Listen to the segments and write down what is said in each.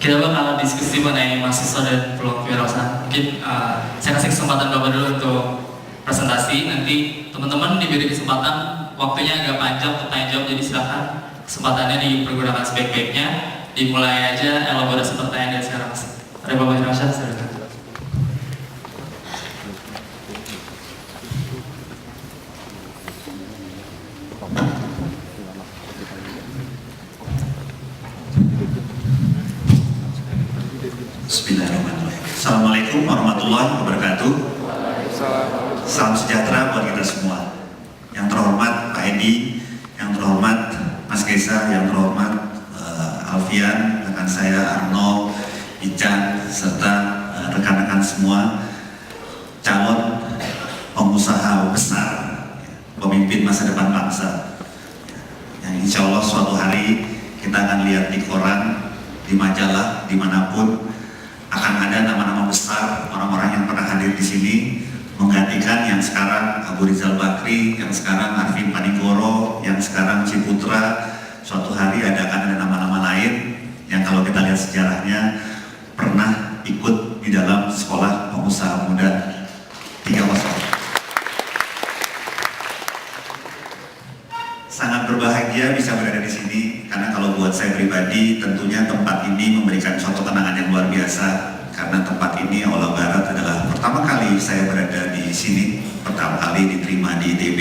Kita bakal diskusi mengenai mahasiswa dan peluang kewirausahaan. Mungkin saya kasih kesempatan Bapak dulu untuk presentasi. Nanti teman-teman diberi kesempatan, waktunya agak panjang untuk tanya jawab, jadi silakan kesempatannya dipergunakan sebaik-baiknya. Dimulai aja elaborasi pertanyaan dari sekarang. Ada Bapak Irsyad, silakan. Bismillahirrahmanirrahim. Assalamualaikum warahmatullahi wabarakatuh. Salam sejahtera buat kita semua. Yang terhormat Pak Edi, yang terhormat Mas Gesa, yang terhormat Alfian, rekan saya Arno, Ican, serta rekan-rekan semua calon pengusaha besar, pemimpin masa depan bangsa. Yang insya Allah suatu hari kita akan lihat di koran, di majalah, dimanapun akan ada nama-nama besar orang-orang yang pernah hadir di sini menggantikan yang sekarang Abu Rizal Bakri, yang sekarang Arvin Panigoro, yang sekarang Ciputra. Suatu hari akan ada nama-nama lain yang kalau kita lihat sejarahnya pernah ikut di dalam sekolah pengusaha muda 30. Sangat berbahagia bisa berada di sini karena kalau buat saya pribadi tentunya tempat ini memberikan suatu kenangan yang luar biasa, karena tempat ini Aula Barat adalah pertama kali saya berada di sini, pertama kali diterima di ITB.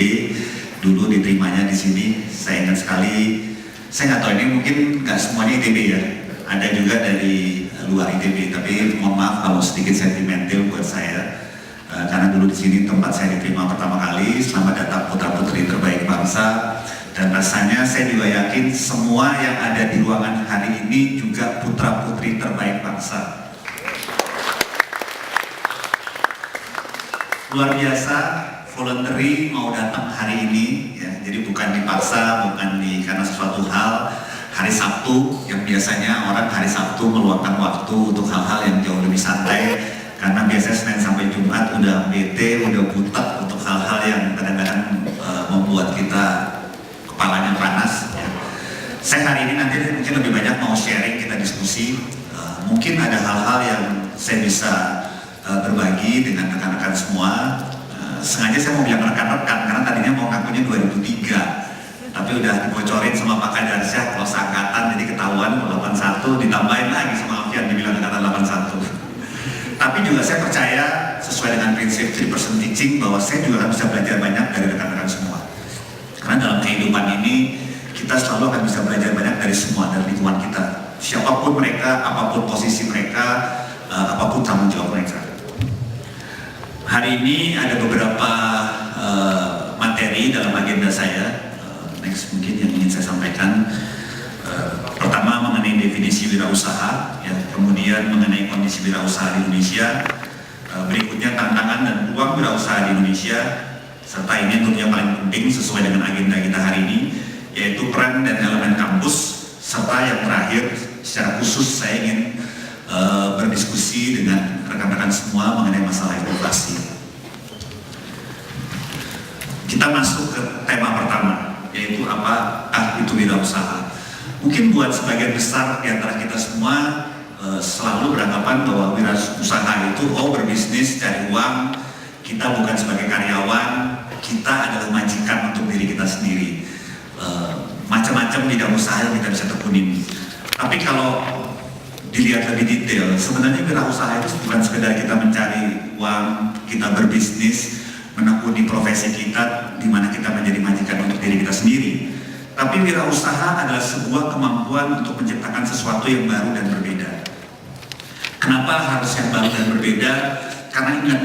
Dulu diterimanya di sini, saya ingat sekali. Saya nggak tahu ini mungkin nggak semuanya ITB ya, ada juga dari luar ITB, tapi mohon maaf kalau sedikit sentimental buat saya. Karena dulu di sini tempat saya diterima pertama kali. Selamat datang putra putri terbaik bangsa. Dan rasanya saya juga yakin semua yang ada di ruangan hari ini juga putra putri terbaik bangsa. Luar biasa, voluntary mau datang hari ini ya. Jadi bukan dipaksa, bukan karena sesuatu hal. Hari Sabtu yang biasanya orang hari Sabtu meluangkan waktu untuk hal-hal yang jauh lebih santai, karena biasanya Senin sampai Jumat udah bete, udah butek untuk hal-hal yang kadang-kadang membuat kita kepalanya panas ya. Saya hari ini nanti mungkin lebih banyak mau sharing, kita diskusi. Mungkin ada hal-hal yang saya bisa berbagi dengan rekan-rekan semua. Sengaja saya mau bilang rekan-rekan karena tadinya mau ngakunya 2003, tapi udah dibocorin sama Pak Kadarsyah kalau seangkatan, jadi ketahuan 81, ditambahin lagi sama Alfian dibilang angkatan 81. Tapi juga saya percaya sesuai dengan prinsip 3% teaching bahwa saya juga akan bisa belajar banyak dari rekan-rekan semua. Karena dalam kehidupan ini kita selalu akan bisa belajar banyak dari semua, dari lingkungan kita. Siapapun mereka, apapun posisi mereka, apapun tanggung jawab mereka. Hari ini ada beberapa materi dalam agenda saya. Next mungkin yang ingin saya sampaikan. Pertama mengenai definisi wirausaha, ya, kemudian mengenai kondisi wirausaha di Indonesia, berikutnya tantangan dan peluang wirausaha di Indonesia, serta ini tentunya paling penting sesuai dengan agenda kita hari ini, yaitu peran dan elemen kampus, serta yang terakhir secara khusus saya ingin berdiskusi dengan rekan-rekan semua mengenai masalah inovasi. Kita masuk ke tema pertama, yaitu apakah itu wirausaha. Mungkin buat sebagian besar di antara kita semua selalu beranggapan bahwa wirausaha itu berbisnis, cari uang. Kita bukan sebagai karyawan, kita adalah majikan untuk diri kita sendiri. Macam-macam bidang usaha yang kita bisa tekunin. Tapi kalau dilihat lebih detail, sebenarnya wirausaha itu bukan sekedar kita mencari uang, kita berbisnis, menekuni profesi kita, di mana kita menjadi majikan untuk diri kita sendiri. Tapi wirausaha adalah sebuah kemampuan untuk menciptakan sesuatu yang baru dan berbeda. Kenapa harus yang baru dan berbeda? Karena ingat,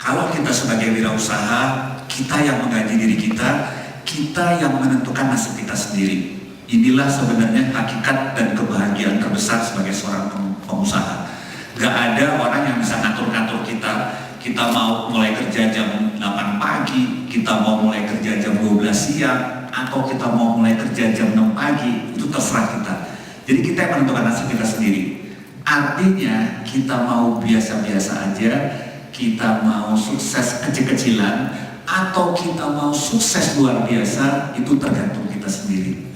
kalau kita sebagai wirausaha, kita yang menggaji diri kita, kita yang menentukan nasib kita sendiri. Inilah sebenarnya hakikat dan kebahagiaan terbesar sebagai seorang pengusaha. Gak ada orang yang bisa ngatur-ngatur kita. Kita mau mulai kerja jam 8 pagi, kita mau mulai kerja jam 12 siang, atau kita mau mulai kerja jam 6 pagi, itu terserah kita. Jadi kita yang menentukan nasib kita sendiri. Artinya kita mau biasa-biasa aja, kita mau sukses kecil-kecilan, atau kita mau sukses luar biasa, itu tergantung kita sendiri.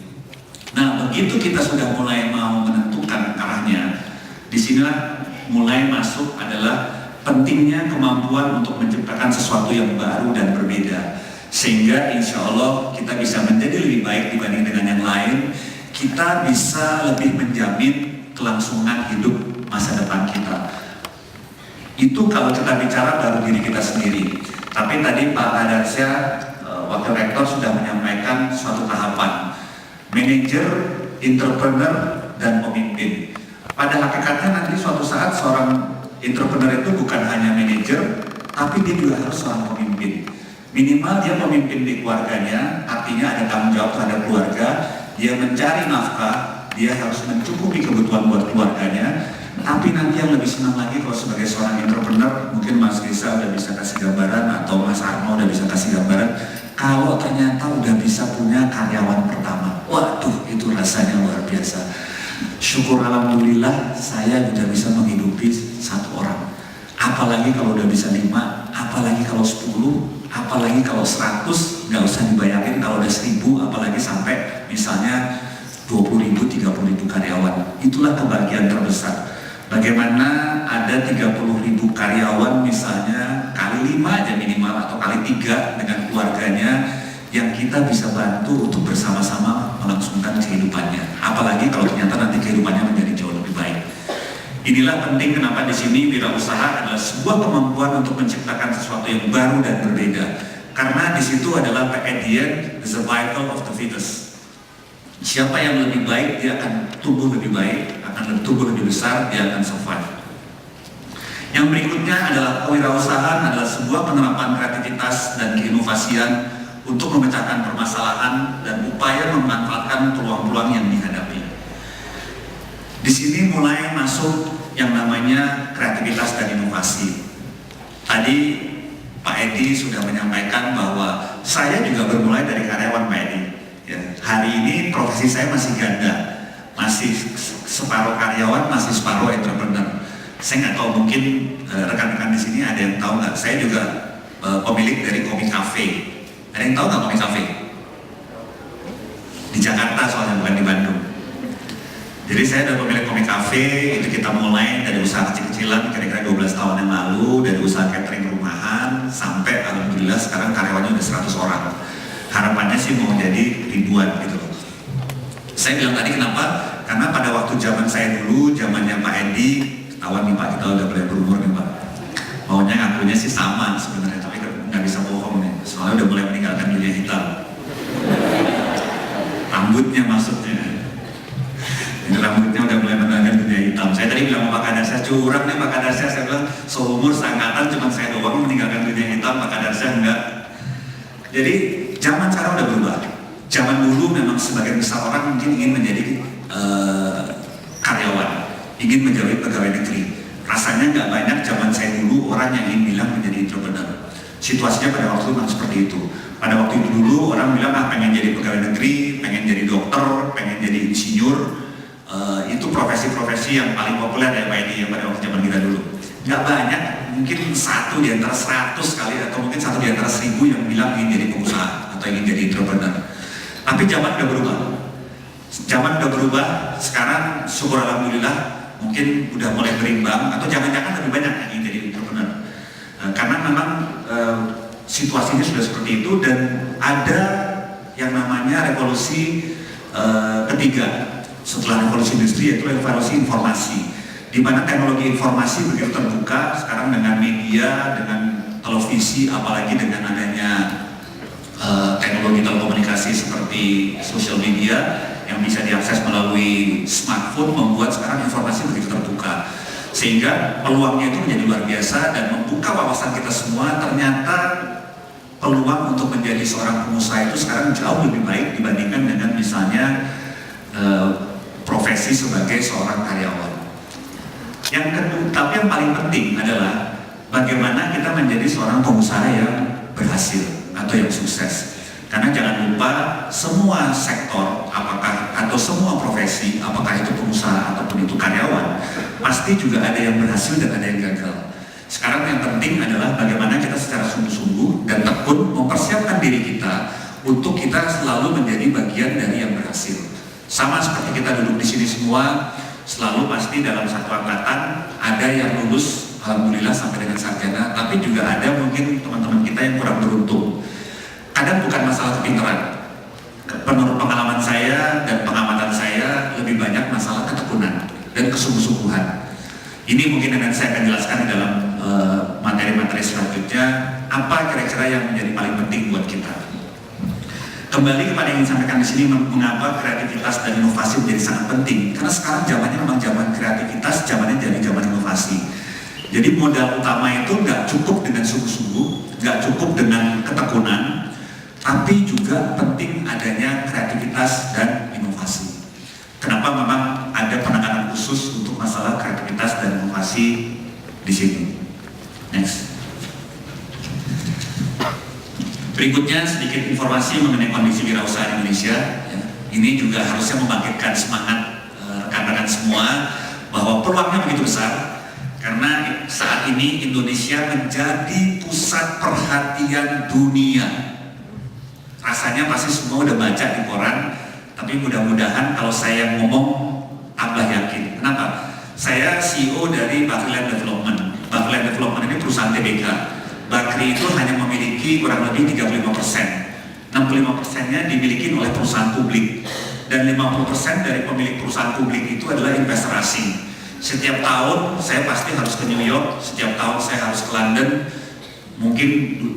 Nah, begitu kita sudah mulai mau menentukan arahnya, Disinilah mulai masuk adalah pentingnya kemampuan untuk menciptakan sesuatu yang baru dan berbeda, sehingga insya Allah kita bisa menjadi lebih baik dibanding dengan yang lain. Kita bisa lebih menjamin kelangsungan hidup masa depan kita. Itu kalau kita bicara baru diri kita sendiri. Tapi tadi Pak Adarsya, Wakil Rektor sudah menyampaikan suatu tahapan manajer, entrepreneur, dan pemimpin. Pada hakikatnya nanti suatu saat seorang entrepreneur itu bukan hanya manajer, tapi dia juga harus seorang pemimpin. Minimal dia pemimpin di keluarganya, artinya ada tanggung jawab terhadap keluarga, dia mencari nafkah, dia harus mencukupi kebutuhan buat keluarganya. Tapi nanti yang lebih senang lagi kalau sebagai seorang entrepreneur, mungkin Mas Risa udah bisa kasih gambaran atau Mas Arno udah bisa kasih gambaran, kalau ternyata udah bisa punya karyawan pertama. Waduh, itu rasanya luar biasa. Syukur alhamdulillah saya sudah bisa menghidupi satu orang. Apalagi kalau udah bisa 5, apalagi kalau 10, apalagi kalau 100, nggak usah dibayangin kalau udah 1000, apalagi sampai misalnya 20.000, 30.000 karyawan. Itulah kebahagiaan terbesar. Bagaimana ada 30.000 karyawan misalnya kali 5 aja minimal atau kali 3 dengan keluarganya yang kita bisa bantu untuk bersama-sama melangsungkan kehidupannya. Apalagi kalau ternyata nanti kehidupannya menjadi jauh lebih baik. Inilah penting kenapa di sini wirausaha adalah sebuah kemampuan untuk menciptakan sesuatu yang baru dan berbeda. Karena di situ adalah at the end, the survival of the fittest. Siapa yang lebih baik, dia akan tumbuh lebih baik, akan tumbuh lebih besar, dia akan survive. Yang berikutnya adalah kewirausahaan adalah sebuah penerapan kreativitas dan keinovasian untuk memecahkan permasalahan dan upaya memanfaatkan peluang-peluang yang dihadapi. Di sini mulai masuk yang namanya kreativitas dan inovasi. Tadi Pak Edi sudah menyampaikan bahwa saya juga bermulai dari karyawan Pak Edi. Ya, hari ini profesi saya masih ganda, masih separuh karyawan, masih separuh entrepreneur. Saya nggak tahu, mungkin rekan-rekan di sini ada yang tahu nggak? Saya juga pemilik dari Kopi Cafe. Ada yang tahu nggak Kopi Cafe? Di Jakarta soalnya, bukan di Bandung. Jadi saya udah pemilik Kopi Cafe, itu kita mulai dari usaha kecil-kecilan kira-kira 12 tahun yang lalu, dari usaha catering rumahan, sampai alhamdulillah sekarang karyawannya udah 100 orang. Harapannya sih mau jadi ribuan gitu. Saya bilang tadi kenapa? Karena pada waktu zaman saya dulu, zamannya Pak Edi, ketahuan nih Pak, kita udah mulai berumur nih Pak. Maunya ngakunya sih sama sebenarnya, tapi nggak bisa bohong nih, soalnya udah mulai meninggalkan dunia hitam. Rambutnya maksudnya. Ini rambutnya udah mulai meninggalkan dunia hitam. Saya tadi bilang sama Pak Kadarsya, curang nih Pak Kadarsya, saya bilang seumur seangkatan cuma saya doang meninggalkan dunia hitam, Pak Kadarsya enggak. Jadi zaman sekarang udah berubah. Zaman dulu memang sebagian besar orang mungkin ingin menjadi karyawan, ingin menjadi pegawai negeri. Rasanya nggak banyak zaman saya dulu orang yang ingin bilang menjadi entrepreneur. Situasinya pada waktu itu memang seperti itu. Pada waktu itu dulu orang bilang pengen jadi pegawai negeri, pengen jadi dokter, pengen jadi insinyur. Itu profesi-profesi yang paling populer ya Pak Edi, yang pada waktu zaman kita dulu. Nggak banyak, mungkin 1 di antara 100 kali atau mungkin 1 di antara 1000 yang bilang ingin jadi pengusaha atau ingin jadi entrepreneur. Tapi zaman udah berubah. Zaman udah berubah, sekarang syukur alhamdulillah mungkin udah mulai berimbang, atau jangan-jangan lebih banyak yang ingin jadi entrepreneur. Karena memang situasinya sudah seperti itu, dan ada yang namanya revolusi ketiga setelah revolusi industri, yaitu revolusi informasi, di mana teknologi informasi begitu terbuka sekarang dengan media, dengan televisi, apalagi dengan adanya teknologi telekomunikasi seperti sosial media yang bisa diakses melalui smartphone, membuat sekarang informasi begitu terbuka, sehingga peluangnya itu menjadi luar biasa dan membuka wawasan kita semua. Ternyata peluang untuk menjadi seorang pengusaha itu sekarang jauh lebih baik dibandingkan dengan misalnya profesi sebagai seorang karyawan. Yang kedua, tapi yang paling penting adalah bagaimana kita menjadi seorang pengusaha yang berhasil atau yang sukses. Karena jangan lupa semua sektor, apakah atau semua profesi, apakah itu pengusaha ataupun itu karyawan, pasti juga ada yang berhasil dan ada yang gagal. Sekarang yang penting adalah bagaimana kita secara sungguh-sungguh dan tekun mempersiapkan diri kita untuk kita selalu menjadi bagian dari yang berhasil. Sama seperti kita duduk di sini semua Selalu pasti dalam satu angkatan ada yang lulus alhamdulillah sampai dengan sarjana, tapi juga ada mungkin teman-teman kita yang kurang beruntung. Kadang bukan masalah kepintaran. Menurut pengalaman saya dan pengamatan saya, lebih banyak masalah ketekunan dan kesungguh-sungguhan. Ini mungkin yang saya akan jelaskan di dalam materi-materi selanjutnya, apa kira-kira yang menjadi paling penting buat kita. Kembali kepada yang ingin sampaikan di sini, mengapa kreativitas dan inovasi menjadi sangat penting. Karena sekarang zamannya memang zaman kreativitas, zamannya jadi zaman inovasi. Jadi modal utama itu nggak cukup dengan sungguh-sungguh, nggak cukup dengan ketekunan, tapi juga penting adanya kreativitas dan inovasi. Kenapa memang ada penekanan khusus untuk masalah kreativitas dan inovasi di sini. Next. Berikutnya sedikit informasi mengenai kondisi wirausaha Indonesia. Ini juga harusnya membangkitkan semangat rekan-rekan semua bahwa peluangnya begitu besar karena saat ini Indonesia menjadi pusat perhatian dunia. Rasanya pasti semua udah baca di koran, tapi mudah-mudahan kalau saya ngomong tambah yakin. Kenapa? Saya CEO dari Bakri Development. Bakri Development ini perusahaan TBK. Bakri itu hanya memiliki kurang lebih 35%. 65%-nya dimiliki oleh perusahaan publik. Dan 50% dari pemilik perusahaan publik itu adalah investor asing. Setiap tahun saya pasti harus ke New York, setiap tahun saya harus ke London, mungkin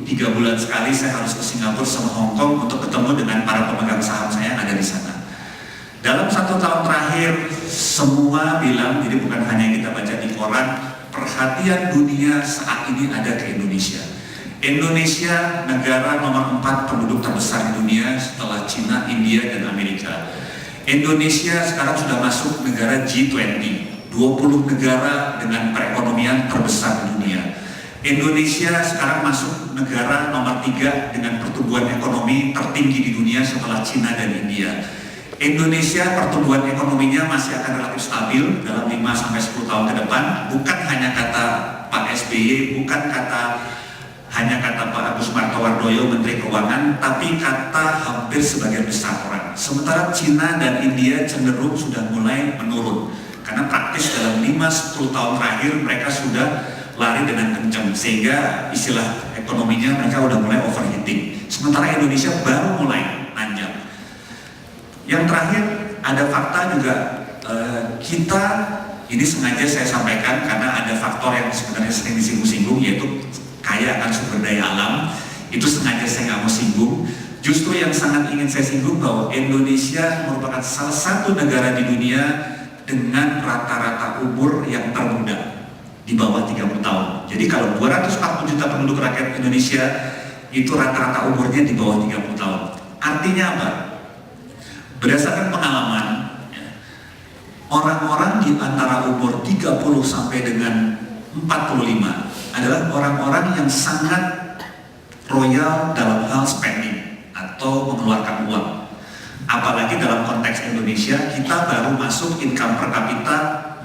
3 bulan sekali saya harus ke Singapura sama Hong Kong untuk ketemu dengan para pemegang saham saya yang ada di sana. Dalam 1 tahun terakhir, semua bilang, jadi bukan hanya yang kita baca di koran, perhatian dunia saat ini ada ke Indonesia. Indonesia negara nomor 4 penduduk terbesar di dunia setelah Cina, India, dan Amerika. Indonesia sekarang sudah masuk negara G20, 20 negara dengan perekonomian terbesar di dunia. Indonesia sekarang masuk negara nomor 3 dengan pertumbuhan ekonomi tertinggi di dunia setelah Cina dan India. Indonesia pertumbuhan ekonominya masih akan relatif stabil dalam 5-10 tahun ke depan. Bukan hanya kata Pak SBY, bukan hanya kata Pak Agus Martowardoyo Menteri Keuangan, tapi kata hampir sebagian besar orang. Sementara Cina dan India cenderung sudah mulai menurun karena praktis dalam 5-10 tahun terakhir mereka sudah lari dengan kencang sehingga istilah ekonominya mereka udah mulai overheating. Sementara Indonesia baru mulai nanjak. Yang terakhir ada fakta juga kita ini sengaja saya sampaikan karena ada faktor yang sebenarnya sering disinggung-singgung yaitu kaya akan sumber daya alam. Itu sengaja saya nggak mau singgung. Justru yang sangat ingin saya singgung bahwa Indonesia merupakan salah satu negara di dunia dengan rata-rata umur yang termuda di bawah 30 tahun. Jadi kalau 240 juta penduduk rakyat Indonesia itu rata-rata umurnya di bawah 30 tahun. Artinya apa? Berdasarkan pengalaman, orang-orang di antara umur 30 sampai dengan 45 adalah orang-orang yang sangat royal dalam hal spending atau mengeluarkan uang. Apalagi dalam konteks Indonesia, kita baru masuk income per kapita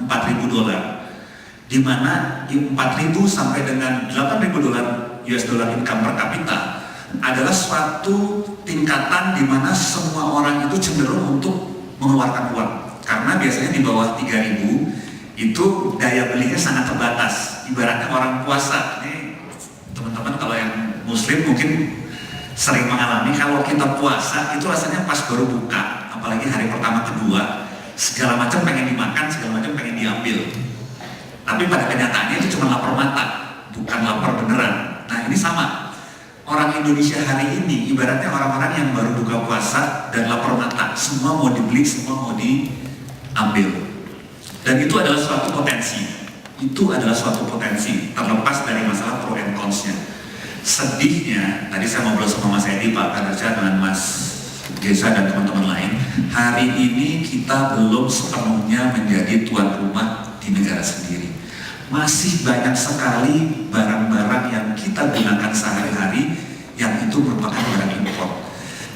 $4.000, di mana 4.000 sampai dengan 8.000 dolar US dollar income per kapita adalah suatu tingkatan di mana semua orang itu cenderung untuk mengeluarkan uang. Karena biasanya di bawah 3.000 itu daya belinya sangat terbatas. Ibaratnya orang puasa. Ini teman-teman kalau yang muslim mungkin sering mengalami kalau kita puasa itu rasanya pas baru buka, apalagi hari pertama kedua, segala macam pengen dimakan, segala macam pengen diambil. Tapi pada kenyataannya itu cuma lapar mata, bukan lapar beneran. Nah ini sama. Orang Indonesia hari ini ibaratnya orang-orang yang baru buka puasa dan lapar mata, semua mau dibeli, semua mau diambil. Dan itu adalah suatu potensi. Itu adalah suatu potensi terlepas dari masalah pro and cons-nya. Sedihnya, tadi saya ngobrol sama Mas Edi, Pak Kadarca, dengan Mas Gesa dan teman-teman lain. Hari ini kita belum sepenuhnya menjadi tuan rumah di negara sendiri. Masih banyak sekali barang-barang yang kita gunakan sehari-hari yang itu merupakan barang impor.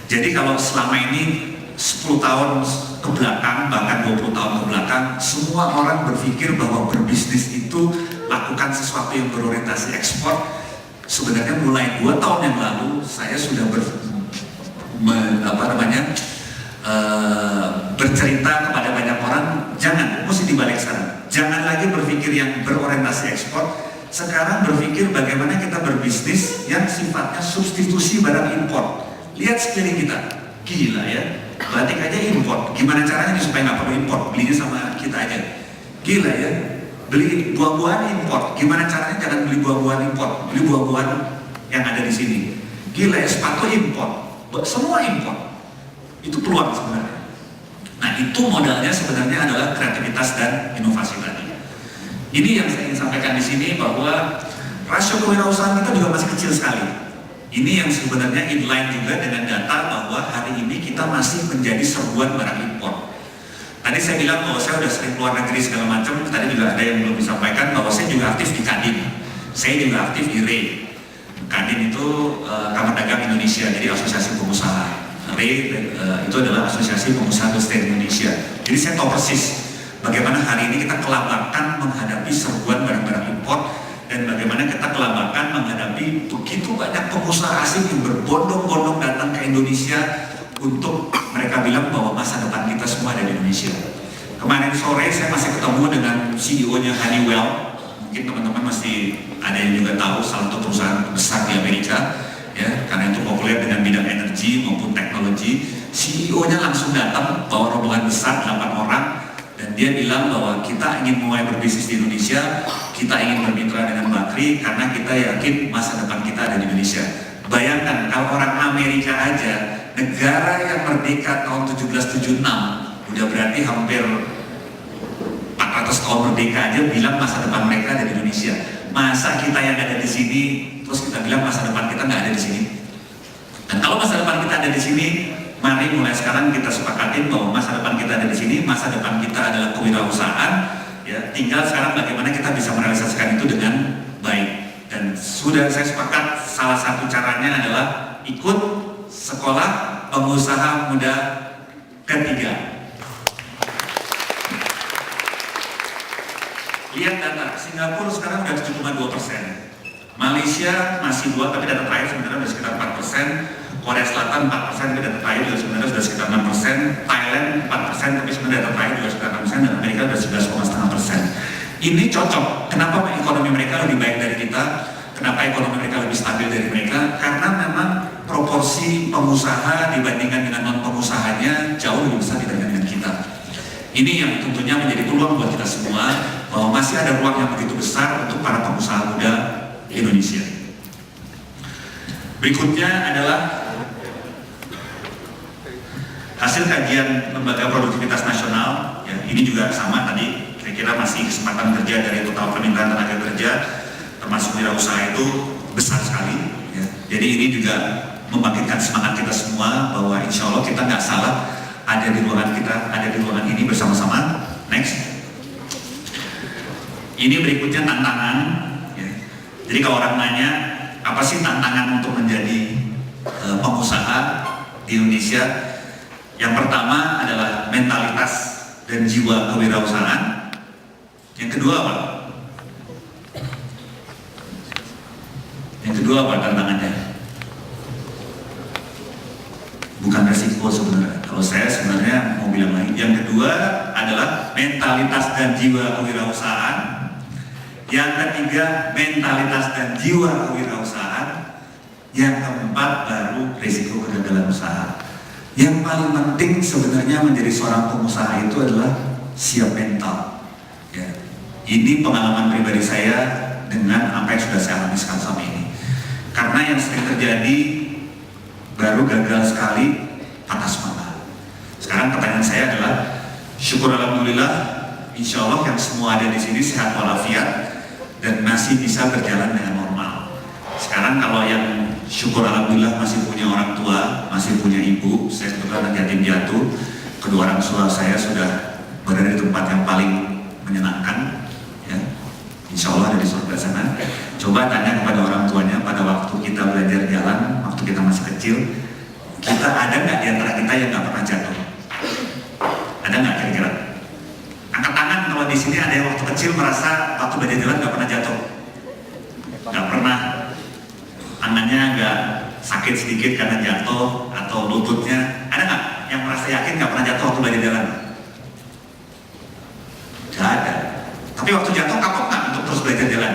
Jadi kalau selama ini 10 tahun ke belakang, bahkan 20 tahun ke belakang, semua orang berpikir bahwa berbisnis itu lakukan sesuatu yang berorientasi ekspor. Sebenarnya mulai 2 tahun yang lalu saya sudah bercerita kepada banyak orang, Jangan, mesti dibalik sekarang. Jangan lagi berpikir yang berorientasi ekspor. Sekarang berpikir bagaimana kita berbisnis yang sifatnya substitusi barang impor. Lihat sekeliling kita, gila ya. Batik aja impor. Gimana caranya nih supaya nggak perlu impor? Belinya sama kita aja. Gila ya. Beli buah-buahan impor. Gimana caranya jangan beli buah-buahan impor? Beli buah-buahan yang ada di sini. Gila ya, sepatu impor. Semua impor. Itu peluang sebenarnya. Nah, itu modalnya sebenarnya adalah kreativitas dan inovasi tadi. Ini yang saya ingin sampaikan di sini, bahwa rasio kewirausahaan kita juga masih kecil sekali. Ini yang sebenarnya inline juga dengan data bahwa hari ini kita masih menjadi serbuan barang impor. Tadi saya bilang bahwa saya udah sering keluar negeri segala macam. Tadi juga ada yang belum disampaikan bahwa saya juga aktif di Kadin. Saya juga aktif di RE. Kadin itu Kamar Dagang Indonesia, jadi Asosiasi Pengusaha. RE itu adalah Asosiasi Pengusaha Besar Indonesia. Jadi saya tahu persis bagaimana hari ini kita kelabakan menghadapi serbuan barang-barang impor, dan bagaimana kita kelabakan menghadapi begitu banyak pengusaha asing yang berbondong-bondong datang ke Indonesia untuk mereka bilang bahwa masa depan kita semua ada di Indonesia. Kemarin sore saya masih ketemu dengan CEO-nya Honeywell. Mungkin teman-teman masih ada yang juga tahu, salah satu perusahaan besar di Amerika. Ya, karena itu populer dengan bidang energi maupun teknologi. CEO-nya langsung datang bawa rombongan besar 8 orang, dan dia bilang bahwa kita ingin mulai berbisnis di Indonesia, kita ingin bermitra dengan Bakri karena kita yakin masa depan kita ada di Indonesia. Bayangkan kalau orang Amerika aja, negara yang merdeka tahun 1776, udah berarti hampir 400 tahun merdeka aja bilang masa depan mereka ada di Indonesia. Masa kita yang ada di sini terus kita bilang masa depan kita nggak ada di sini? Dan kalau masa depan kita ada di sini, mari mulai sekarang kita sepakatin bahwa masa depan kita ada di sini. Masa depan kita adalah kewirausahaan. Ya, tinggal sekarang bagaimana kita bisa merealisasikan itu dengan baik. Dan sudah saya sepakat, salah satu caranya adalah ikut sekolah pengusaha muda ketiga. Lihat data, Singapura sekarang udah 7,2%. Malaysia masih 2, tapi data terakhir sebenarnya sudah sekitar 4%. Korea Selatan 4%, tapi data terakhir juga sebenarnya sudah sekitar 6%. Thailand 4%, tapi sebenarnya data terakhir juga sekitar 6%. Dan Amerika sudah 11,5%. Ini cocok. Kenapa ekonomi mereka lebih baik dari kita? Kenapa ekonomi mereka lebih stabil dari mereka? Karena memang proporsi pengusaha dibandingkan dengan non pengusahanya jauh lebih besar dibandingkan dengan kita. Ini yang tentunya menjadi peluang buat kita semua, bahwa masih ada ruang yang begitu besar untuk para pengusaha muda Indonesia. Berikutnya adalah hasil kajian Lembaga Produktivitas Nasional. Ya, ini juga sama tadi, kira-kira masih kesempatan kerja dari total permintaan tenaga kerja termasuk wirausaha itu besar sekali. Ya. Jadi ini juga membangkitkan semangat kita semua bahwa insya Allah kita nggak salah ada di ruangan kita, ada di ruangan ini bersama-sama. Next. Ini berikutnya tantangan. Ya. Jadi kalau orang nanya apa sih tantangan untuk menjadi pengusaha di Indonesia, yang pertama adalah mentalitas dan jiwa kewirausahaan. Yang kedua apa? Yang kedua apa tantangannya? Bukan resiko sebenarnya. Kalau saya sebenarnya mau bilang lagi, yang kedua adalah mentalitas dan jiwa kewirausahaan. Yang ketiga, mentalitas dan jiwa kewirausahaan. Yang keempat, baru risiko kegagalan usaha. Yang paling penting sebenarnya menjadi seorang pengusaha itu adalah siap mental. Ya. Ini pengalaman pribadi saya dengan apa yang sudah saya alami selama ini. Karena yang sering terjadi, baru gagal sekali, patah semangat. Sekarang pertanyaan saya adalah, syukur alhamdulillah, insya Allah yang semua ada di sini sehat walafiat dan masih bisa berjalan dengan normal. Sekarang kalau yang syukur alhamdulillah masih punya orang tua, masih punya ibu, saya kebetulan anak yatim piatu, kedua orang tua saya sudah berada di tempat yang paling menyenangkan, ya. Insya Allah ada di surga sana. Coba tanya kepada orang tuanya pada waktu kita belajar jalan, waktu kita masih kecil, kita ada nggak di antara kita yang nggak pernah jatuh? Ada nggak kira-kira? Angkat tangan kalau di sini ada yang waktu kecil merasa waktu belajar jalan nggak pernah jatuh, nggak pernah, tangannya nggak sakit sedikit karena jatuh atau lututnya, ada nggak yang merasa yakin nggak pernah jatuh waktu belajar jalan? Tapi waktu jatuh kapok nggak untuk terus belajar jalan?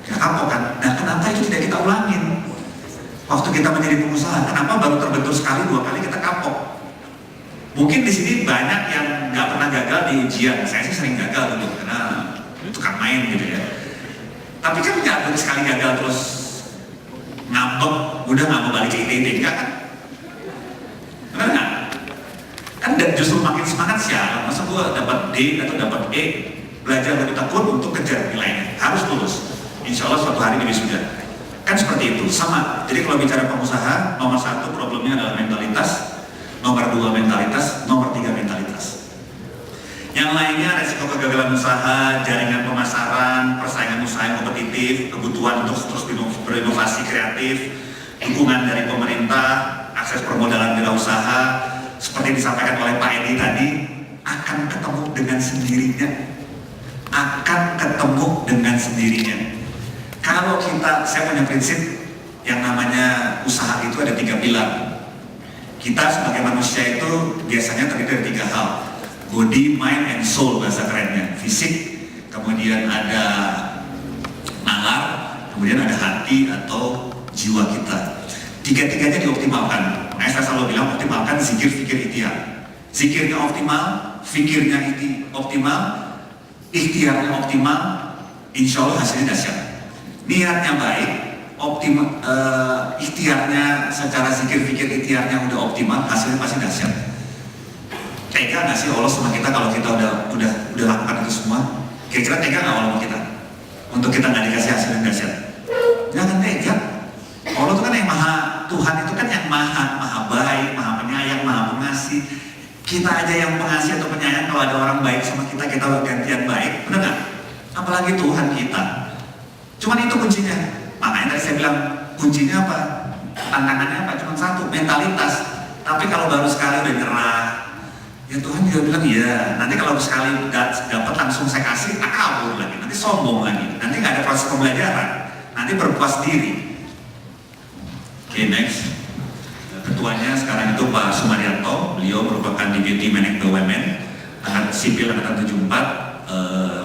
Ya kapok kan? Nah kenapa itu tidak kita ulangin? Waktu kita menjadi pengusaha, kenapa baru terbentur sekali, 2 kali kita kapok? Mungkin di sini banyak yang nggak pernah gagal di ujian. Saya sih sering gagal dulu karena tukang main gitu ya. Tapi kan nggak sekali gagal terus ngambek, udah nggak mau balik ke ITT, enggak kan? Benar nggak? Kan justru makin semangat siapa? Masa gue dapat D atau dapat E, belajar lebih tekun untuk kejar nilainya, harus lulus. Insya Allah suatu hari di wisuda. Kan seperti itu, sama. Jadi kalau bicara pengusaha, nomor 1 problemnya adalah mentalitas, nomor 2 mentalitas, nomor 3 mentalitas. Yang lainnya resiko kegagalan usaha, jaringan pemasaran, persaingan usaha yang kompetitif, kebutuhan untuk terus berinovasi kreatif, dukungan dari pemerintah, akses permodalan wirausaha, seperti disampaikan oleh Pak Edi tadi, akan ketemu dengan sendirinya. Akan ketemu dengan sendirinya. Kalau saya punya prinsip yang namanya usaha itu ada 3 pilar. Kita sebagai manusia itu biasanya terdiri dari 3 hal. Body, mind, and soul bahasa kerennya. Fisik, kemudian ada nalar, kemudian ada hati atau jiwa kita. 3-tiganya dioptimalkan. Makanya saya selalu bilang optimalkan zikir, fikir, ikhtiar. Zikirnya optimal, fikirnya optimal, ikhtiarnya optimal, insya Allah hasilnya dahsyat. Niatnya baik, ikhtiarnya secara zikir, fikir, ikhtiarnya udah optimal, hasilnya pasti dahsyat. Tega nggak sih Allah sama kita kalau kita udah lakukan itu semua? Kira-kira tega nggak Allah sama kita? Untuk kita nggak dikasih hasil yang dahsyat? Jangan tega. Allah itu kan yang Tuhan itu kan yang maha baik, maha penyayang, maha pengasih. Kita aja yang pengasih atau penyayang, kalau ada orang baik sama kita gantian baik, benar nggak? Apalagi Tuhan kita. Cuman itu kuncinya. Makanya tadi saya bilang kuncinya apa? Tantangannya apa? Cuma 1, mentalitas. Tapi kalau baru sekali udah nyerah, ya Tuhan juga bilang ya. Nanti kalau sekali dapat langsung saya kasih, kabur lagi. Nanti sombong lagi. Nanti nggak ada proses pembelajaran. Nanti berpuas diri. Oke, next. Ketuanya sekarang itu Pak Sumaryanto. Beliau merupakan Deputy Manager BUMN, angkatan sipil angkatan 74.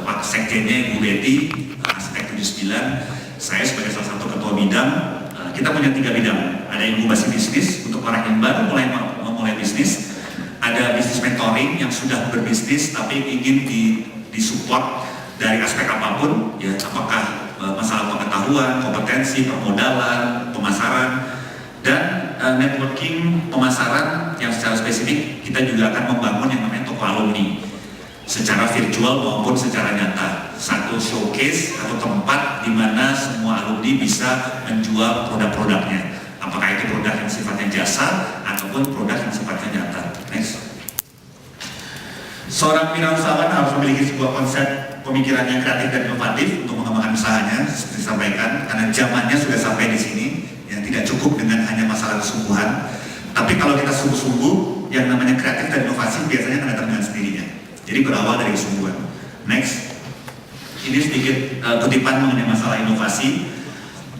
Pak Sekjennya Ibu Betty, arsitek 79. Saya sebagai salah satu ketua bidang. Kita punya 3 bidang. Ada inkubasi bisnis untuk orang yang baru memulai bisnis. Ada bisnis mentoring yang sudah berbisnis tapi ingin disupport dari aspek apapun, ya, apakah masalah pengetahuan, kompetensi, permodalan, pemasaran, dan networking pemasaran yang secara spesifik. Kita juga akan membangun yang namanya toko alumni secara virtual maupun secara nyata. Satu showcase atau tempat di mana semua alumni bisa menjual produk-produknya. Apakah itu produk yang sifatnya jasa ataupun produk yang sifatnya nyata. Next. Seorang wirausahawan harus memiliki sebuah konsep pemikiran yang kreatif dan inovatif untuk mengembangkan usahanya, seperti disampaikan, karena zamannya sudah sampai di sini. Ya, tidak cukup dengan hanya masalah kesungguhan. Tapi kalau kita sungguh-sungguh, yang namanya kreatif dan inovasi biasanya akan datang dengan sendirinya. Jadi berawal dari kesungguhan. Next. Ini sedikit kutipan mengenai masalah inovasi.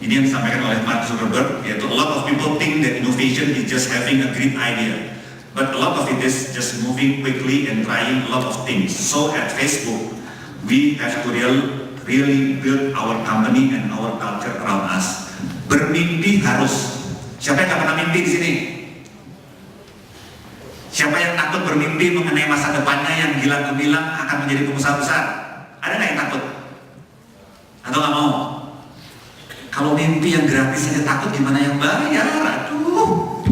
Ini yang disampaikan oleh Mark Zuckerberg, yaitu a lot of people think that innovation is just having a great idea, but a lot of it is just moving quickly and trying a lot of things. So at Facebook, we have to really build our company and our culture around us. Bermimpi harus. Siapa yang nggak pernah mimpi di sini? Siapa yang takut bermimpi mengenai masa depannya yang gilang-gemilang akan menjadi pengusaha besar? Ada nggak yang takut? Atau nggak mau? Kalau mimpi yang gratis aja takut, gimana yang bayar? Aduh,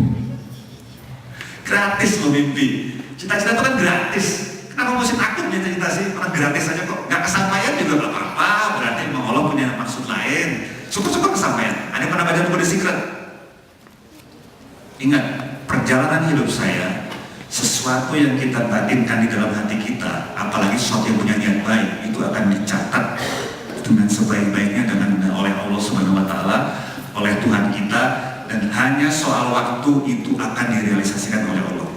gratis loh mimpi. Cita-cita itu kan gratis. Kenapa mesti takut cita-cita sih? Orang gratis aja kok. Nggak kesampaian juga nggak apa-apa. Berarti memang Allah punya maksud lain. Syukur-syukur kesampaian. Ada yang pernah baca buku The Secret? Ingat, perjalanan hidup saya, sesuatu yang kita batinkan di dalam hati kita, apalagi sesuatu yang punya niat baik, itu akan dicatat dengan sebaik-baiknya oleh Allah Subhanahu wa Ta'ala, oleh Tuhan kita, dan hanya soal waktu itu akan direalisasikan oleh Allah.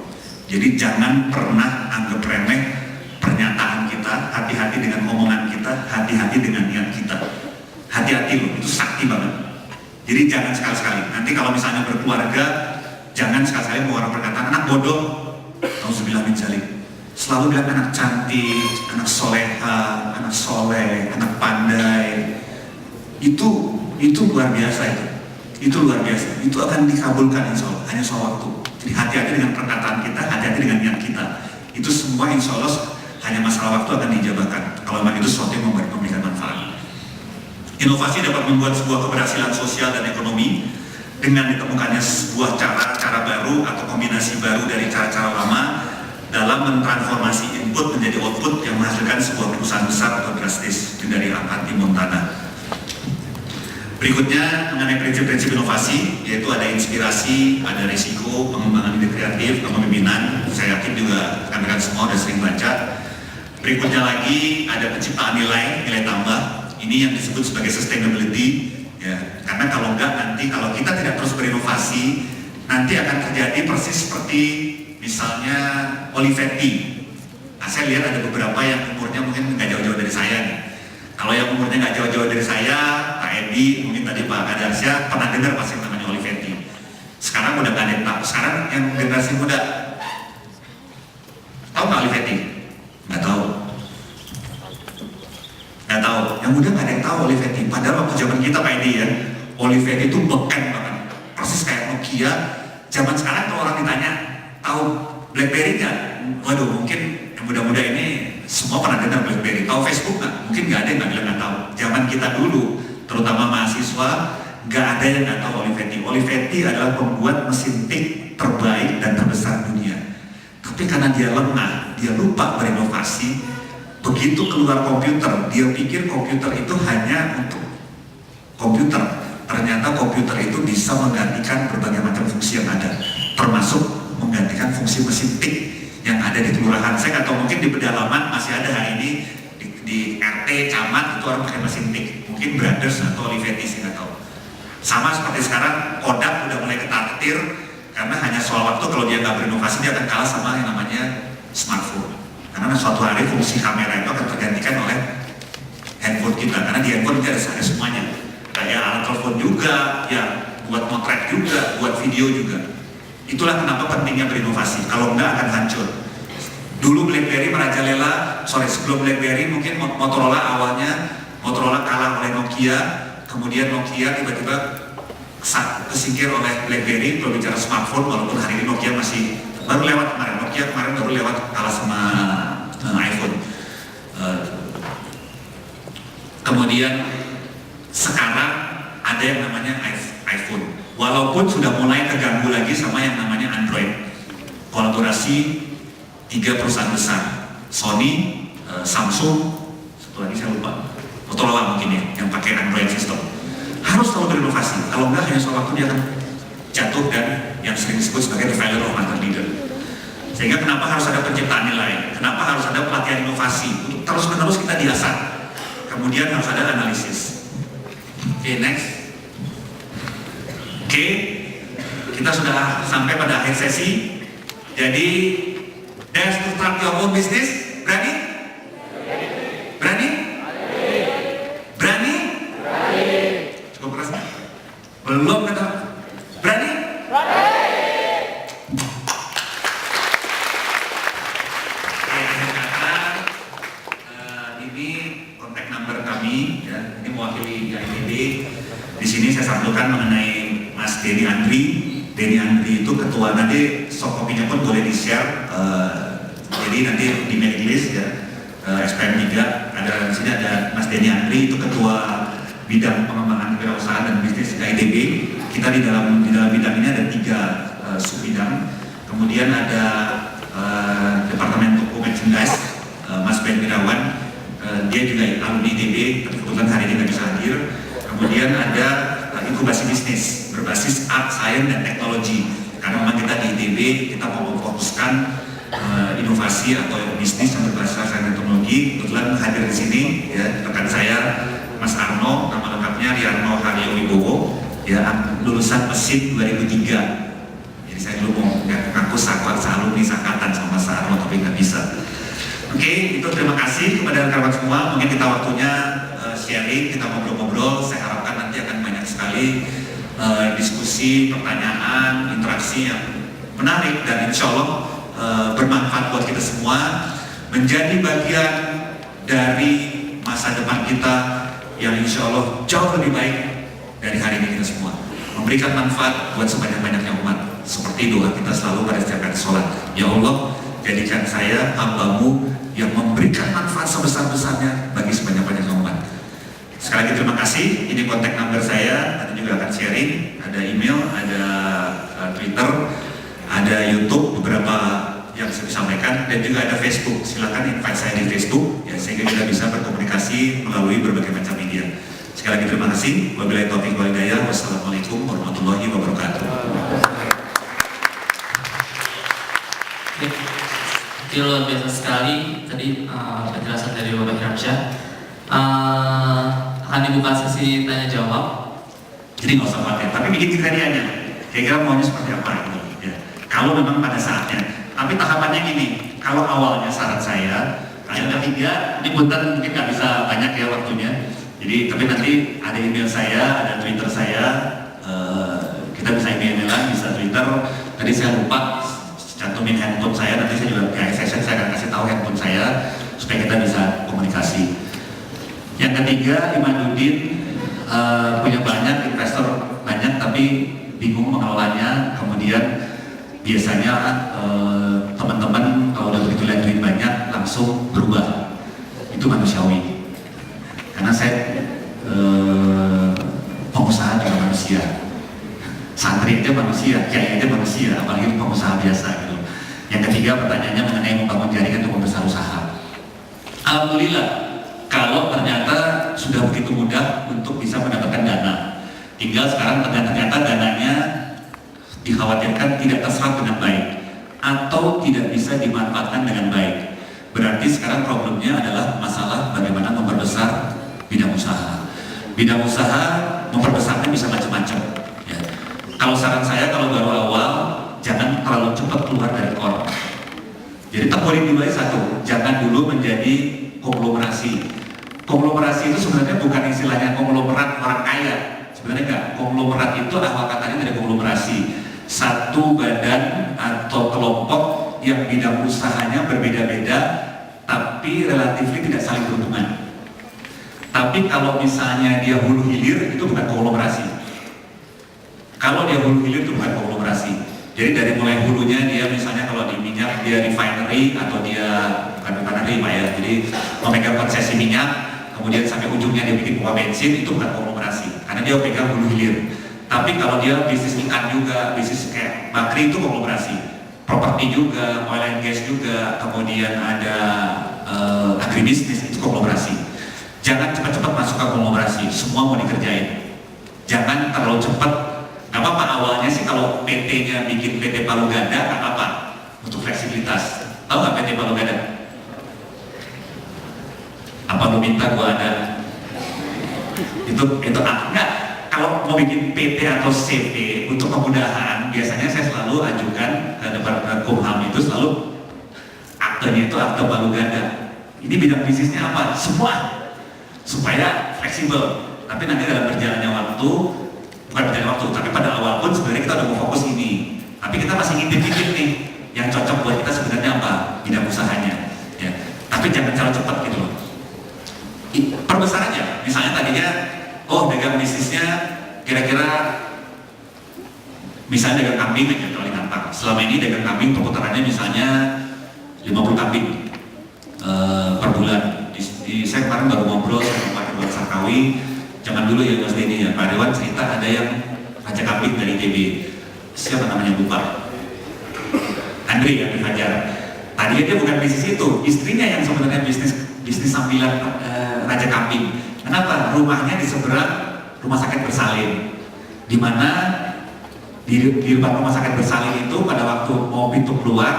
Jadi jangan pernah anggap remeh pernyataan kita, hati-hati dengan omongan kita, hati-hati dengan niat kita. Hati-hati loh, itu sakti banget. Jadi jangan sekali-sekali. Nanti kalau misalnya berkeluarga, jangan sekali-sekali mau orang berkata anak bodoh, auzubillah min dzalik. selalu bilang anak cantik, anak soleha, anak soleh, anak pandai. Itu luar biasa itu. Itu luar biasa. Itu akan dikabulkan insya Allah, hanya soal waktu. Jadi hati-hati dengan perkataan kita, hati-hati dengan niat kita. Itu semua insya Allah hanya masalah waktu akan dijabahkan. Kalau memang itu sesuatu yang memberikan manfaat. Inovasi dapat membuat sebuah keberhasilan sosial dan ekonomi dengan ditemukannya sebuah cara baru atau kombinasi baru dari cara-cara lama dalam mentransformasi input menjadi output yang menghasilkan sebuah perusahaan besar atau drastis dari Avanti Montana. Berikutnya mengenai prinsip-prinsip inovasi, yaitu ada inspirasi, ada risiko, pengembangan ide kreatif, kepemimpinan. Saya yakin juga rekan-rekan semua sudah sering baca. Berikutnya lagi ada penciptaan nilai tambah. Ini yang disebut sebagai sustainability. Ya, karena kalau enggak nanti kalau kita tidak terus berinovasi, nanti akan terjadi persis seperti misalnya Olivetti. Nah, saya lihat ada beberapa yang umurnya mungkin nggak jauh-jauh dari saya nih. Kalau yang umurnya nggak jauh-jauh dari saya, Pak Edi, mungkin tadi Pak Kadarsya pernah dengar pasti namanya Olivetti. Sekarang udah nggak ada yang tahu. Sekarang yang generasi muda tahu nggak Olivetti? Nggak tahu. Nggak tahu. Yang muda nggak ada yang tahu Olivetti. Padahal waktu zaman kita Pak Edi ya, Olivetti itu beken banget. Persis kayak Nokia. Zaman sekarang kalau orang ditanya tahu BlackBerry nggak? Waduh, mungkin yang muda-muda ini semua pernah dengar BlackBerry. Tahu Facebook nggak? Mungkin nggak ada yang nggak bilang nggak tahu. Zaman kita dulu, terutama mahasiswa, nggak ada yang nggak tahu Olivetti. Olivetti adalah pembuat mesin tik terbaik dan terbesar dunia. Tapi karena dia lengah, dia lupa berinovasi. Begitu keluar komputer, dia pikir komputer itu hanya untuk komputer. Ternyata komputer itu bisa menggantikan berbagai macam fungsi yang ada, termasuk menggantikan fungsi mesin tik yang ada di kelurahan. Saya nggak tahu, mungkin di pedalaman masih ada hari ini di RT, camat itu orang pakai mesin tik. Mungkin Brothers atau Olivetti, saya nggak tahu. Sama seperti sekarang Kodak udah mulai ketar-ketir karena hanya soal waktu. Kalau dia nggak berinovasi dia akan kalah sama yang namanya smartphone. Karena suatu hari fungsi kamera itu akan tergantikan oleh handphone kita. Karena di handphone kita ada semuanya. Kayak alat telepon juga, ya buat motret juga, buat video juga. Itulah kenapa pentingnya berinovasi. Kalau enggak akan hancur. Dulu BlackBerry merajalela, sebelum BlackBerry mungkin Motorola awalnya, Motorola kalah oleh Nokia, kemudian Nokia tiba-tiba kesingkir oleh BlackBerry. Kalau bicara smartphone, walaupun hari ini Nokia masih baru lewat kemarin, Nokia kemarin baru lewat kalah sama iPhone. Kemudian sekarang ada yang namanya iPhone. Walaupun sudah mulai terganggu lagi sama yang namanya Android. Kolaborasi 3 perusahaan besar, Sony, Samsung, satu lagi saya lupa, Motorola mungkin ya, yang pakai Android system. Harus selalu berinovasi. Kalau enggak hanya soal waktu dia akan jatuh dan yang sering disebut sebagai the failure of market leader. Sehingga kenapa harus ada penciptaan nilai? Kenapa harus ada pelatihan inovasi? Untuk terus-menerus kita diasah. Kemudian harus ada analisis. Oke, next. Oke, kita sudah sampai pada akhir sesi. Jadi, dare to start your own business. Berani? Berani? Berani? Cukup keras? Belum kata. Berani? Oke, akhir kata, ini kontak number kami, ya. Ini mewakili IITB. Di sini saya sampaikan mengenai Mas Denny Andri. Denny Andri itu ketua, nanti soft copy-nya pun boleh di-share. Jadi nanti di mailing list ya, SPM 3 ada di sini ada Mas Denny Andri, itu ketua bidang pengembangan kewirausahaan dan bisnis IITB. Kita di dalam bidang ini ada 3 sub bidang. Kemudian ada departemen toko merchandise, Mas Ben Wirawan, dia juga alumni IITB, tapi kebetulan hari ini nggak bisa hadir. Kemudian ada inkubasi bisnis berbasis art, science, dan teknologi. Karena memang kita di ITB kita mau memfokuskan inovasi atau bisnis yang berbasis art, science, dan teknologi. Kebetulan hadir di sini ya rekan saya Mas Arno, nama lengkapnya Riarno Haryo Wibowo, ya lulusan mesin 2003. Jadi saya dulu mau ngaku alumni sakatan sama Mas Arno tapi nggak bisa. Oke, itu terima kasih kepada rekan-rekan semua. Mungkin kita waktunya sharing, kita ngobrol-ngobrol. Saya harapkan nanti akan banyak sekali diskusi, pertanyaan, interaksi yang menarik dan insya Allah bermanfaat buat kita semua, menjadi bagian dari masa depan kita yang insya Allah jauh lebih baik dari hari ini kita semua. Memberikan manfaat buat sebanyak-banyaknya umat. Seperti doa kita selalu pada setiap kali sholat. Ya Allah, jadikan saya hamba-Mu yang memberikan manfaat sebesar-besarnya bagi sebanyak-banyaknya umat. Sekali lagi terima kasih. Ini kontak number saya. Nanti juga akan sharing. Ada email, ada Twitter, ada YouTube, beberapa yang saya sampaikan, dan juga ada Facebook. Silakan invite saya di Facebook, ya, sehingga kita bisa berkomunikasi melalui berbagai macam media. Sekali lagi terima kasih. Wabillahi taufiq wal hidayah. Wassalamualaikum warahmatullahi wabarakatuh. Oke, luar biasa sekali tadi penjelasan dari Bapak Hiramsyah. Akan dibuka sesi tanya jawab. Jadi nggak usah khawatir, tapi bikin kriterianya. Kira-kira maunya seperti apa gitu. Ya. Kalau memang pada saatnya. Tapi tahapannya gini, kalau awalnya saran saya, yang ketiga, ini punten mungkin nggak bisa banyak ya waktunya. Jadi, tapi nanti ada email saya, ada Twitter saya, kita bisa email-emailan, bisa Twitter. Tadi saya lupa cantumin handphone saya, nanti saya juga kayak session saya akan kasih tahu handphone saya supaya kita bisa komunikasi. Yang ketiga, Imanuddin punya banyak investor banyak tapi bingung mengelolanya. Kemudian biasanya teman-teman kalau udah begitu lihat duit banyak langsung berubah. Itu manusiawi. Karena saya pengusaha juga manusia, santri aja manusia, kiai aja manusia, apalagi pengusaha biasa gitu. Yang ketiga pertanyaannya mengenai membangun jaringan untuk membesar usaha. Alhamdulillah, kalau ternyata sudah begitu mudah untuk bisa mendapatkan dana, tinggal sekarang ternyata dananya dikhawatirkan tidak terserap dengan baik atau tidak bisa dimanfaatkan dengan baik. Berarti sekarang problemnya adalah masalah bagaimana memperbesar bidang usaha. Bidang usaha memperbesarnya bisa macam-macam. Ya. Kalau saran saya kalau baru awal jangan terlalu cepat keluar dari core. Jadi tekunin dulu aja satu, jangan dulu menjadi konglomerasi. Konglomerasi itu sebenarnya bukan istilahnya konglomerat orang kaya. Sebenarnya enggak. Konglomerat itu awal katanya dari konglomerasi. Satu badan atau kelompok yang bidang usahanya berbeda-beda tapi relatif tidak saling berhubungan. Tapi kalau misalnya dia hulu hilir itu bukan konglomerasi. Kalau dia hulu hilir itu bukan konglomerasi. Jadi dari mulai hulunya dia misalnya kalau di minyak dia refinery atau dia bukan refinery Pak ya. Jadi memegang konsesi minyak, kemudian sampai ujungnya dia bikin pompa bensin, itu bukan konglomerasi. Karena dia pegang hulu hilir. Tapi kalau dia bisnis ikan juga, bisnis kayak bakri itu konglomerasi. Properti juga, oil and gas juga, kemudian ada agribisnis itu konglomerasi. Jangan cepat-cepat masuk ke konglomerasi, semua mau dikerjain. Jangan terlalu cepat. Gak apa-apa awalnya sih kalau PT-nya bikin PT Palu Gada, gak apa-apa untuk fleksibilitas. Tahu nggak PT Palu Gada? Apa lu minta gua ada? Itu enggak. Kalau mau bikin PT atau CP untuk kemudahan, biasanya saya selalu ajukan ke Departemen Kumham itu selalu aktenya itu akte Palu Gada. Ini bidang bisnisnya apa? Semua. Supaya fleksibel, tapi nanti dalam berjalannya waktu, bukan berjalannya waktu, tapi pada awal pun sebenarnya kita udah mau fokus ini, tapi kita masih ngintip-ngintip nih, yang cocok buat kita sebenarnya apa, bidang usahanya, ya. Tapi jangan terlalu cepat gitu loh. Perbesar aja, misalnya tadinya, oh dagang bisnisnya kira-kira, misalnya dagang kambing aja kalau gampang. Selama ini dagang kambing perputarannya misalnya 50 kambing per bulan. Saya kemarin baru ngobrol sama Pak Ridwan Sarkawi, jangan dulu ya Mas Denny ya, Pak Ridwan cerita ada yang raja kambing dari TB, siapa namanya lupa, Andri yang Fajar. Tadinya dia bukan bisnis itu, istrinya yang sebenarnya bisnis sambilan raja kambing. Kenapa? Rumahnya di seberang rumah sakit bersalin, di mana di depan rumah sakit bersalin itu pada waktu mau pintu keluar,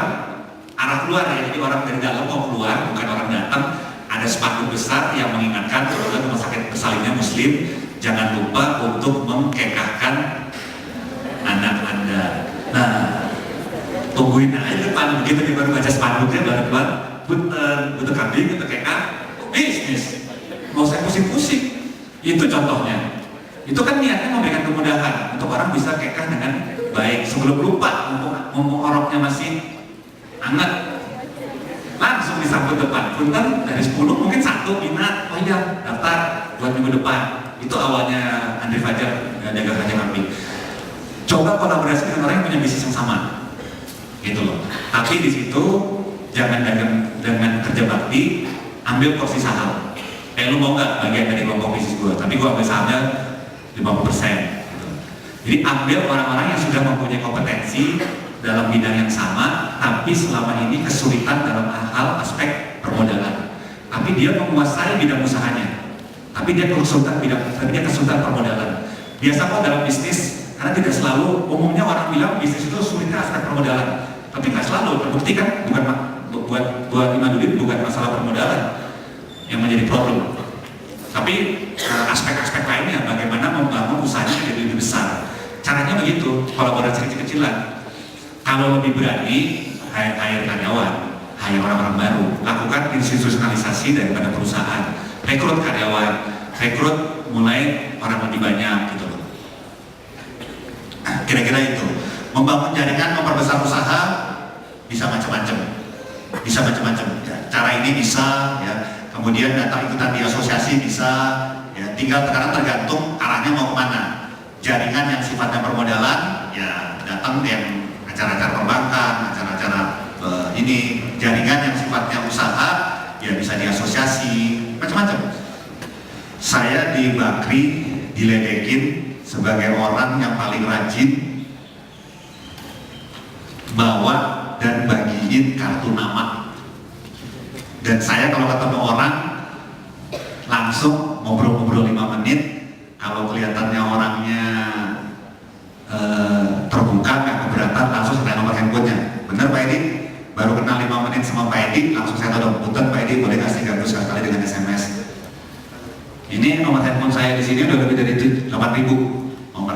arah keluar ya, jadi orang dari dalam mau keluar, bukan orang datang. Ada spanduk besar yang mengingatkan kalau rumah sakit bersalinnya Muslim, jangan lupa untuk mengkekahkan anak Anda. Nah, tungguin aja depan, begitu dia baru baca spanduknya, baru keluar, butuh kambing, butuh kekah, bisnis. Mau saya pusing-pusing. Itu contohnya. Itu kan niatnya memberikan kemudahan untuk orang bisa kekah dengan baik sebelum lupa, mumpung oroknya masih anget, langsung disambut depan. Punten dari 10 mungkin 1 minat, oh iya daftar buat minggu depan. Itu awalnya Andri Fajar jaga kacang kambing. Coba kolaborasi dengan orang yang punya bisnis yang sama, gitu loh. Tapi di situ jangan dengan kerja bakti, ambil porsi saham. Lu mau nggak bagian dari kelompok bisnis gue? Tapi gue ambil sahamnya 50%. Gitu. Jadi ambil orang-orang yang sudah mempunyai kompetensi dalam bidang yang sama, tapi selama ini kesulitan dalam hal aspek permodalan. Tapi dia menguasai bidang usahanya. Tapi dia kesulitan permodalan. Biasa kok dalam bisnis, karena tidak selalu, umumnya orang bilang bisnis itu sulitnya aspek permodalan. Tapi nggak selalu, terbukti kan buat Imadudin bukan masalah permodalan yang menjadi problem. Tapi aspek-aspek lainnya, bagaimana membangun usahanya menjadi lebih besar. Caranya begitu, kolaborasi kecil-kecilan. Kalau lebih berani, hire karyawan, hire orang-orang baru, lakukan institusionalisasi daripada perusahaan, rekrut karyawan, rekrut mulai orang lebih banyak gitu loh. Kira-kira itu. Membangun jaringan, memperbesar usaha bisa macam-macam. Bisa macam-macam. Ya, cara ini bisa, ya. Kemudian datang ikutan di asosiasi bisa, ya. Tinggal sekarang tergantung arahnya mau kemana. Jaringan yang sifatnya permodalan, ya datang yang acara-acara perbankan, acara-acara ini. Jaringan yang sifatnya usaha, ya bisa di asosiasi, macam-macam. Saya di Bakri diledekin sebagai orang yang paling rajin bawa dan bagiin kartu nama. Dan saya kalau ketemu orang langsung ngobrol-ngobrol 5 menit. Kalau kelihatannya orangnya terbuka, nggak keberatan, langsung saya nomor handphonenya. Bener Pak Edi? Baru kenal 5 menit sama Pak Edi, langsung saya tahu, punten Pak Edi boleh kasih gabung sekali dengan SMS. Ini nomor handphone saya di sini udah lebih dari 8.000 nomor.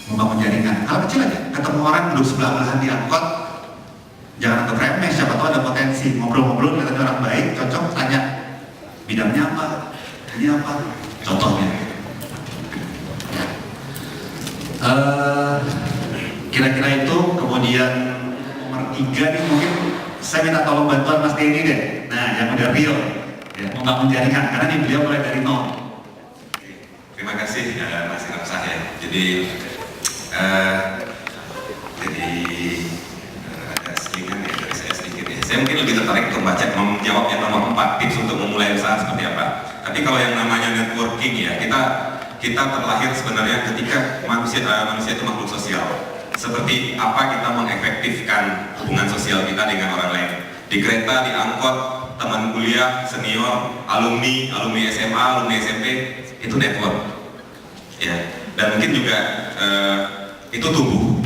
Membangun jaringan. Hal kecil aja. Ketemu orang duduk sebelah-belahan di angkot, jangan anggap remeh, siapa tahu ada potensi. Ngobrol-ngobrol, katanya orang baik, cocok, tanya bidangnya apa, ini apa, contohnya. Kira-kira itu. Kemudian nomor 3 nih mungkin saya minta tolong bantuan Mas Denny deh. Nah, yang udah real, ya, membangun jaringan, karena nih beliau mulai dari nol. Terima kasih Mas Ramsah ya. Jadi ada sedikit ya dari saya sedikit ya. Saya mungkin lebih tertarik untuk menjawab yang nomor 4, tips untuk memulai usaha seperti apa. Tapi kalau yang namanya networking ya, kita terlahir sebenarnya ketika manusia itu makhluk sosial. Seperti apa kita mengefektifkan hubungan sosial kita dengan orang lain. Di kereta, di angkot, teman kuliah, senior, alumni SMA, alumni SMP, itu network. Ya, dan mungkin juga itu tumbuh.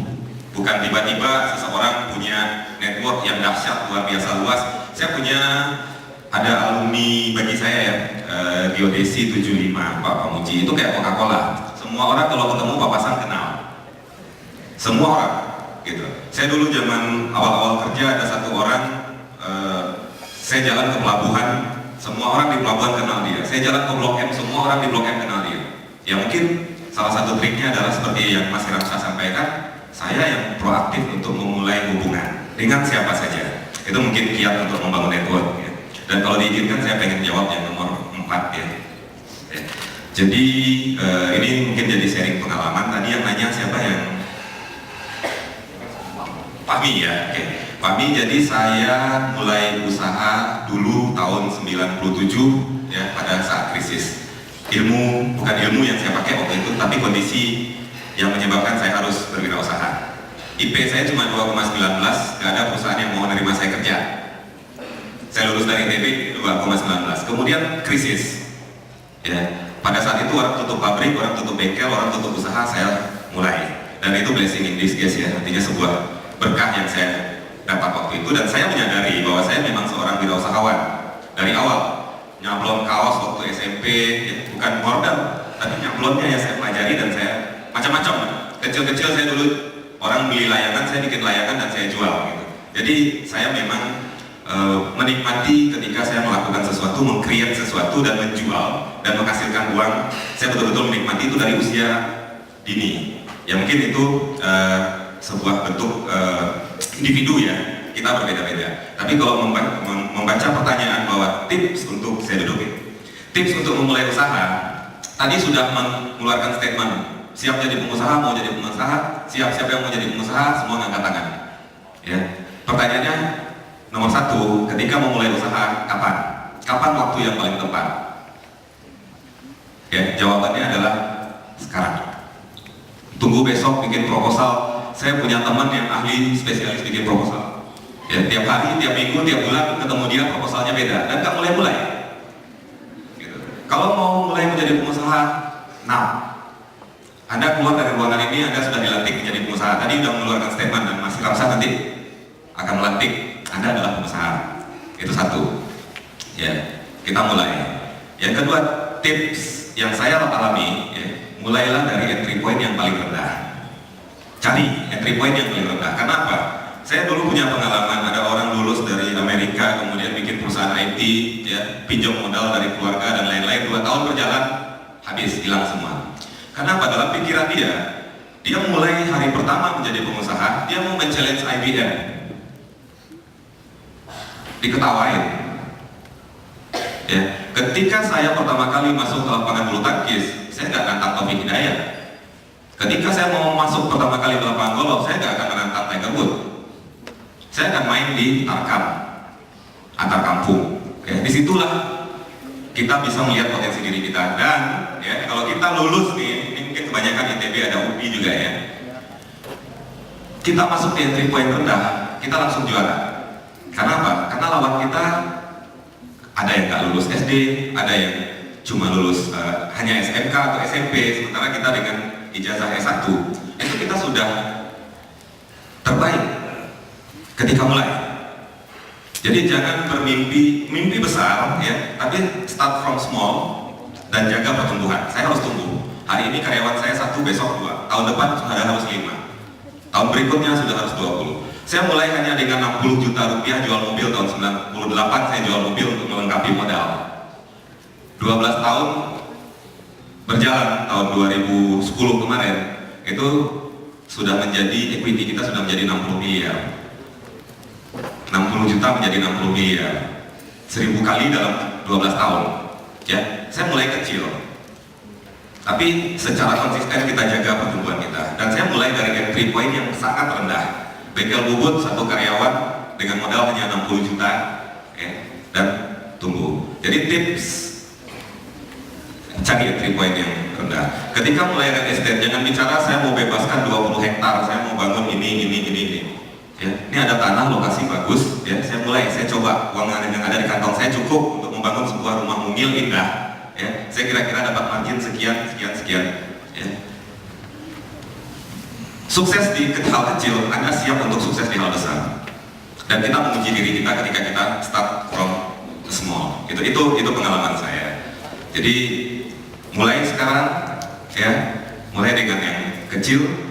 Bukan tiba-tiba seseorang punya network yang dahsyat luar biasa luas. Saya punya ada alumni bagi saya ya, Geodesi 75 Pak Pamuji, itu kayak Coca-Cola. Semua orang kalau ketemu papasan kenal. Semua orang gitu. Saya dulu zaman awal-awal kerja ada satu orang, saya jalan ke pelabuhan, semua orang di pelabuhan kenal dia. Saya jalan ke Blok M, semua orang di Blok M kenal dia. Ya mungkin salah satu triknya adalah seperti yang Mas Ramsah sampaikan, saya yang proaktif untuk memulai hubungan dengan siapa saja. Itu mungkin kiat untuk membangun network ya. Dan kalau diizinkan saya pengen jawab yang nomor 4 ya. Jadi ini mungkin jadi sharing pengalaman. Tadi yang nanya siapa yang Fahmi ya, oke. Fahmi, jadi saya mulai usaha dulu tahun 97 ya, pada saat krisis. Bukan ilmu yang saya pakai waktu itu, tapi kondisi yang menyebabkan saya harus berwirausaha. IP saya cuma 2,19, gak ada perusahaan yang mau menerima saya kerja. Saya lulus dari ITB 2,19, kemudian krisis. Ya, pada saat itu orang tutup pabrik, orang tutup bengkel, orang tutup usaha, saya mulai. Dan itu blessing in disguise ya, artinya sebuah berkah yang saya dapat waktu itu. Dan saya menyadari bahwa saya memang seorang wirausahawan dari awal. Nyablon kaos waktu SMP, ya, bukan modal, tapi nyablonnya ya saya pelajari dan saya macam-macam. Kecil-kecil saya dulu orang beli layangan, saya bikin layangan dan saya jual gitu. Jadi saya memang menikmati ketika saya melakukan sesuatu, meng-create sesuatu dan menjual dan menghasilkan uang. Saya betul-betul menikmati itu dari usia dini. Ya mungkin itu sebuah bentuk individu ya. kita berbeda-beda. Tapi kalau membaca pertanyaan bahwa tips untuk, saya dudukin, tips untuk memulai usaha, tadi sudah mengeluarkan statement, siap jadi pengusaha, mau jadi pengusaha, siapa yang mau jadi pengusaha, semua ngangkat tangan. Ya. Pertanyaannya, nomor satu, ketika memulai usaha, kapan? Kapan waktu yang paling tepat? Ya, jawabannya adalah sekarang. Tunggu besok bikin proposal. Saya punya teman yang ahli spesialis bikin proposal. Ya, tiap hari, tiap minggu, tiap bulan ketemu dia, proposalnya beda dan nggak mulai-mulai. Gitu. Kalau mau mulai menjadi pengusaha, nah, Anda keluar dari ruangan ini, Anda sudah dilantik menjadi pengusaha. Tadi sudah mengeluarkan statement dan Mas Ramsah nanti akan melantik Anda adalah pengusaha. Itu satu. Ya, kita mulai. Yang kedua, tips yang saya alami, ya, mulailah dari entry point yang paling rendah. Cari entry point yang paling rendah. Kenapa? Saya dulu punya pengalaman, ada orang lulus dari Amerika, kemudian bikin perusahaan IT, ya, pinjam modal dari keluarga dan lain-lain, 2 tahun berjalan, habis, hilang semua. Kenapa? Dalam pikiran dia mulai hari pertama menjadi pengusaha, dia mau men-challenge IBM. Diketawain. Ya, ketika saya pertama kali masuk ke lapangan bulu tangkis, saya nggak nantang Taufik Hidayat. Ketika saya mau masuk pertama kali ke lapangan golf, saya nggak akan menantang Tiger Woods. Saya akan main di Tarkam, antar kampung. Ya, disitulah kita bisa melihat potensi diri kita. Dan ya, kalau kita lulus nih, ini mungkin kebanyakan ITB ada UPI juga ya. Kita masuk di entry point rendah, kita langsung juara. Kenapa? Karena lawan kita ada yang nggak lulus SD, ada yang cuma lulus hanya SMK atau SMP, sementara kita dengan ijazah S1 itu kita sudah terbaik ketika mulai. Jadi jangan mimpi besar ya, tapi start from small dan jaga pertumbuhan. Saya harus tumbuh. Hari ini karyawan saya 1, besok 2, tahun depan sudah harus 5, tahun berikutnya sudah harus 20. Saya mulai hanya dengan 60 juta rupiah jual mobil tahun 98, saya jual mobil untuk melengkapi modal. 12 tahun berjalan, tahun 2010 kemarin, itu sudah menjadi, equity kita sudah menjadi 60 miliar. 60 juta menjadi 60 miliar. 1000 kali dalam 12 tahun. Ya, saya mulai kecil. Tapi secara konsisten kita jaga pertumbuhan kita. Dan saya mulai dari entry point yang sangat rendah. Bengkel bubut, 1 karyawan dengan modal hanya 60 juta ya, dan tumbuh. Jadi tips, cari entry point yang rendah. Ketika mulai real estate, jangan bicara saya mau bebaskan 20 hektar, saya mau bangun ini. Ya, ini ada tanah, lokasi bagus. Ya, saya coba uang yang ada di kantong saya cukup untuk membangun sebuah rumah mungil indah. Ya, saya kira-kira dapat margin sekian. Ya. Sukses di hal kecil, Anda siap untuk sukses di hal besar. Dan kita menguji diri kita ketika kita start from small. Itu pengalaman saya. Jadi mulai sekarang ya, mulai dengan yang kecil,